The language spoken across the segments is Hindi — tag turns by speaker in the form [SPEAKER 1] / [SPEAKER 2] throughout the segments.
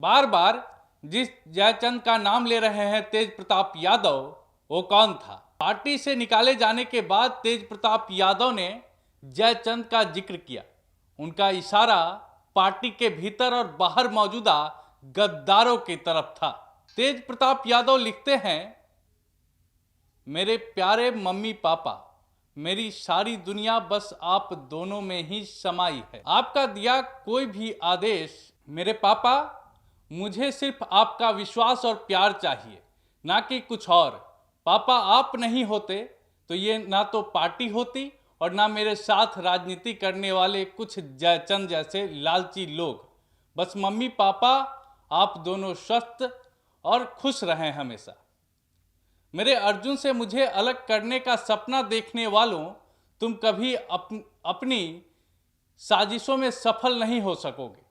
[SPEAKER 1] बार बार जिस जयचंद का नाम ले रहे हैं तेज प्रताप यादव, वो कौन था? पार्टी से निकाले जाने के बाद तेज प्रताप यादव ने जयचंद का जिक्र किया। उनका इशारा पार्टी के भीतर और बाहर मौजूदा गद्दारों की तरफ था। तेज प्रताप यादव लिखते हैं, मेरे प्यारे मम्मी पापा, मेरी सारी दुनिया बस आप दोनों में ही समाई है। आपका दिया कोई भी आदेश मेरे पापा, मुझे सिर्फ आपका विश्वास और प्यार चाहिए, ना कि कुछ और। पापा आप नहीं होते तो ये ना तो पार्टी होती और ना मेरे साथ राजनीति करने वाले कुछ जयचंद जैसे लालची लोग। बस मम्मी पापा आप दोनों स्वस्थ और खुश रहें हमेशा। मेरे अर्जुन से मुझे अलग करने का सपना देखने वालों, तुम कभी अपनी साजिशों में सफल नहीं हो सकोगे।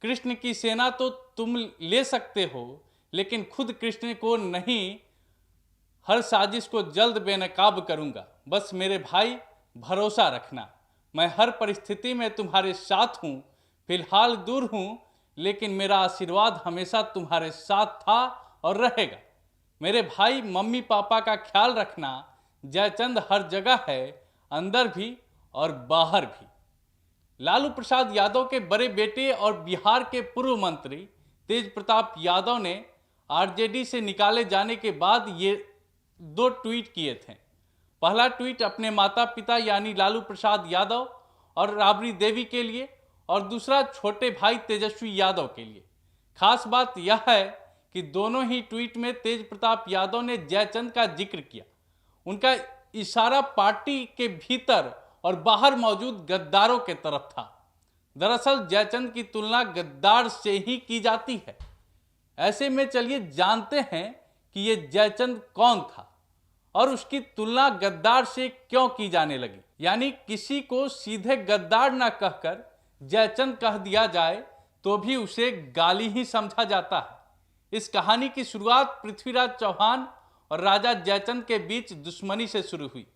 [SPEAKER 1] कृष्ण की सेना तो तुम ले सकते हो, लेकिन खुद कृष्ण को नहीं। हर साजिश को जल्द बेनकाब करूंगा। बस मेरे भाई भरोसा रखना, मैं हर परिस्थिति में तुम्हारे साथ हूं। फिलहाल दूर हूं, लेकिन मेरा आशीर्वाद हमेशा तुम्हारे साथ था और रहेगा। मेरे भाई मम्मी पापा का ख्याल रखना। जयचंद हर जगह है, अंदर भी और बाहर भी। लालू प्रसाद यादव के बड़े बेटे और बिहार के पूर्व मंत्री तेज प्रताप यादव ने आरजेडी से निकाले जाने के बाद ये 2 ट्वीट किए थे। पहला ट्वीट अपने माता पिता यानी लालू प्रसाद यादव और राबड़ी देवी के लिए, और दूसरा छोटे भाई तेजस्वी यादव के लिए। खास बात यह है कि दोनों ही ट्वीट में तेज प्रताप यादव ने जयचंद का जिक्र किया। उनका इशारा पार्टी के भीतर और बाहर मौजूद गद्दारों के तरफ था। दरअसल जयचंद की तुलना गद्दार से ही की जाती है। ऐसे में चलिए जानते हैं कि ये जयचंद कौन था और उसकी तुलना गद्दार से क्यों की जाने लगी। यानी किसी को सीधे गद्दार ना कहकर जयचंद कह दिया जाए तो भी उसे गाली ही समझा जाता है। इस कहानी की शुरुआत पृथ्वीराज चौहान और राजा जयचंद के बीच दुश्मनी से शुरू हुई।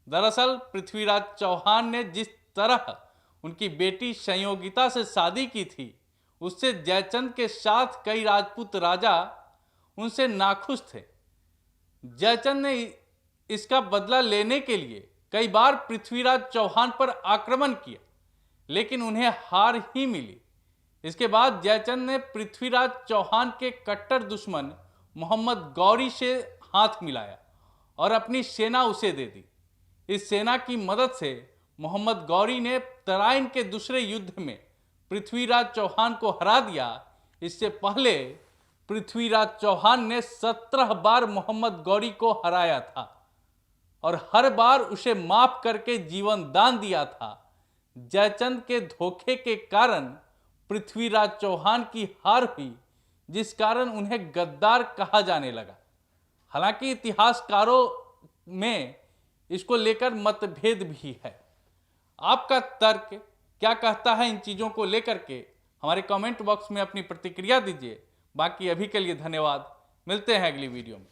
[SPEAKER 1] दरअसल पृथ्वीराज चौहान ने जिस तरह उनकी बेटी संयोगिता से शादी की थी, उससे जयचंद के साथ कई राजपूत राजा उनसे नाखुश थे। जयचंद ने इसका बदला लेने के लिए कई बार पृथ्वीराज चौहान पर आक्रमण किया, लेकिन उन्हें हार ही मिली। इसके बाद जयचंद ने पृथ्वीराज चौहान के कट्टर दुश्मन मोहम्मद गौरी से हाथ मिलाया और अपनी सेना उसे दे दी। इस सेना की मदद से मोहम्मद गौरी ने तराइन के दूसरे युद्ध में पृथ्वीराज चौहान को हरा दिया। इससे पहले पृथ्वीराज चौहान ने 17 बार मोहम्मद गौरी को हराया था और हर बार उसे माफ करके जीवन दान दिया था। जयचंद के धोखे के कारण पृथ्वीराज चौहान की हार हुई, जिस कारण उन्हें गद्दार कहा जाने लगा। हालांकि इतिहासकारों में इसको लेकर मतभेद भी है। आपका तर्क क्या कहता है इन चीज़ों को लेकर के? हमारे कमेंट बॉक्स में अपनी प्रतिक्रिया दीजिए। बाकी अभी के लिए धन्यवाद। मिलते हैं अगली वीडियो में।